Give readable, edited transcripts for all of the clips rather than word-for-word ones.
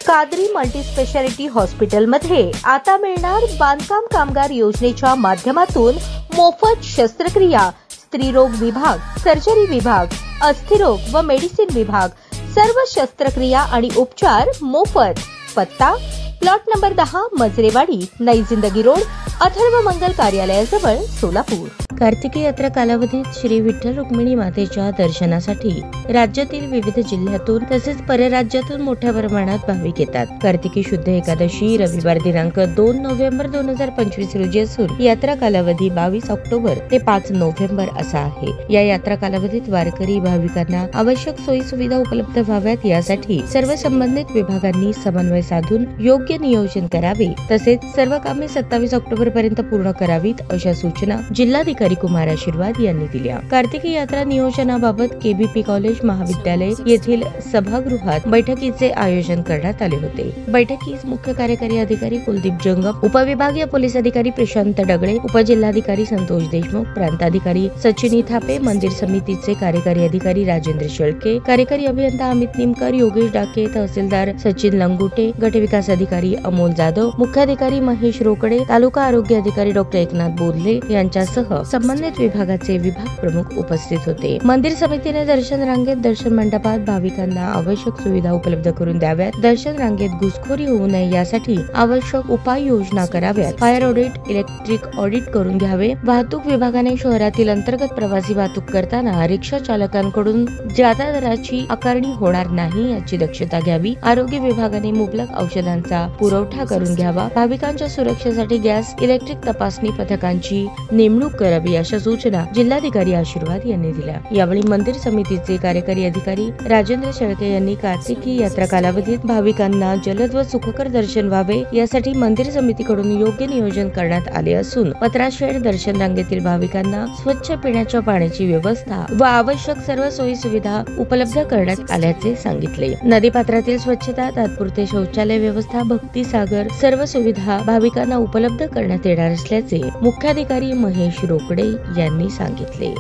Qadri multi speciality हॉस्पिटलमध्ये आता मिळणार बांधकाम कामगार योजनेच्या माध्यमातून मोफत शस्त्रक्रिया, स्त्रीरोग विभाग, सर्जरी विभाग, अस्थिरोग व मेडिसिन विभाग, सर्व शस्त्रक्रिया आणि उपचार मोफत। पत्ता प्लॉट नंबर 10, मजरेवाडी, नई जिंदगी रोड, अथर्व मंगल कार्यालयाजवळ, सोलापूर। कार्तिकी यात्रा कालावधीत श्री विठ्ठल रुक्मिणी मातेच्या दर्शनासाठी राज्यातील विविध जिल्ह्यातून तसेच परराज्यातून मोठ्या प्रमाणात भाविक येतात। कार्तिकी शुद्ध एकादशी रविवार दिनांक 2 नोव्हेंबर 2025 रोजी असून यात्रा कालावधी 22 ऑक्टोबर ते 5 नोव्हेंबर असा आहे। या यात्रा कालावधीत वारकरी भाविकांना आवश्यक सोयी सुविधा उपलब्ध व्हाव्यात यासाठी सर्व संबंधित विभागांनी समन्वय साधून योग्य नियोजन करावे, तसेच सर्व कामे 27 ऑक्टोबर पर्यंत पूर्ण करावीत अशा सूचना जिल्हाधिकारी कुमार आशीर्वाद यांनी दिल्या। कार्तिकी यात्रा नियोजनाबाबत केबीपी कॉलेज महाविद्यालय येथील सभागृहात बैठकीचे आयोजन करण्यात आले होते। बैठकीस मुख्य कार्यकारी अधिकारी कुलदीप जंगम, उपविभागीय पोलीस अधिकारी प्रशांत डगळे, उपजिल्हाधिकारी संतोष देशमुख, प्रांताधिकारी सचिनी थापे, मंदिर समितीचे कार्यकारी अधिकारी राजेंद्र शेळके, कार्यकारी अभियंता अमित निमकर, योगेश डाके, तहसीलदार सचिन लंगुटे, गट विकास अधिकारी अमोल जाधव, मुख्याधिकारी महेश रोकडे, तालुका आरोग्य अधिकारी डॉक्टर एकनाथ बोधले यांच्यासह संबंधित विभागाचे विभाग प्रमुख उपस्थित होते। मंदिर समितीने दर्शन रांगेत, दर्शन मंडपात भाविकांना आवश्यक सुविधा उपलब्ध करून द्याव्यात, दर्शन रांगेत घुसखोरी होऊ नये यासाठी आवश्यक उपाययोजना कराव्यात, फायर ऑडिट, इलेक्ट्रिक ऑडिट करून घ्यावे। वाहतूक विभागाने शहरातील अंतर्गत प्रवासी वाहतूक करताना रिक्षा चालकांकडून जादा दराची आकारणी होणार नाही याची दक्षता घ्यावी। आरोग्य विभागाने मुबलक औषधांचा पुरवठा करून घ्यावा। भाविकांच्या सुरक्षेसाठी गॅस, इलेक्ट्रिक तपासणी पथकांची नेमणूक करावी अशा सूचना जिल्हाधिकारी आशीर्वाद यांनी दिल्या। यावेळी मंदिर समितीचे कार्यकारी अधिकारी राजेंद्र शेळके यांनी कार्तिकी यात्रा कालावधीत भाविकांना जलद व सुखकर दर्शन व्हावे यासाठी मंदिर समितीकडून योग्य नियोजन करण्यात आले असून पत्राशेड दर्शन रांगेतील भाविकांना स्वच्छ पिण्याच्या पाण्याची व्यवस्था व आवश्यक सर्व सोयी सुविधा उपलब्ध करण्यात आल्याचे सांगितले। नदीपात्रातील स्वच्छता, तात्पुरते शौचालय व्यवस्था, भक्ती सागर सर्व सुविधा भाविकांना उपलब्ध करण्यात येणार असल्याचे मुख्याधिकारी महेश रोकडे यांनी सांगितले।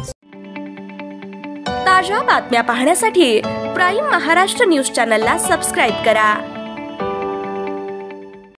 ताज्या बातम्या पाहण्यासाठी प्राईम महाराष्ट्र न्यूज चॅनलला सबस्क्राईब करा।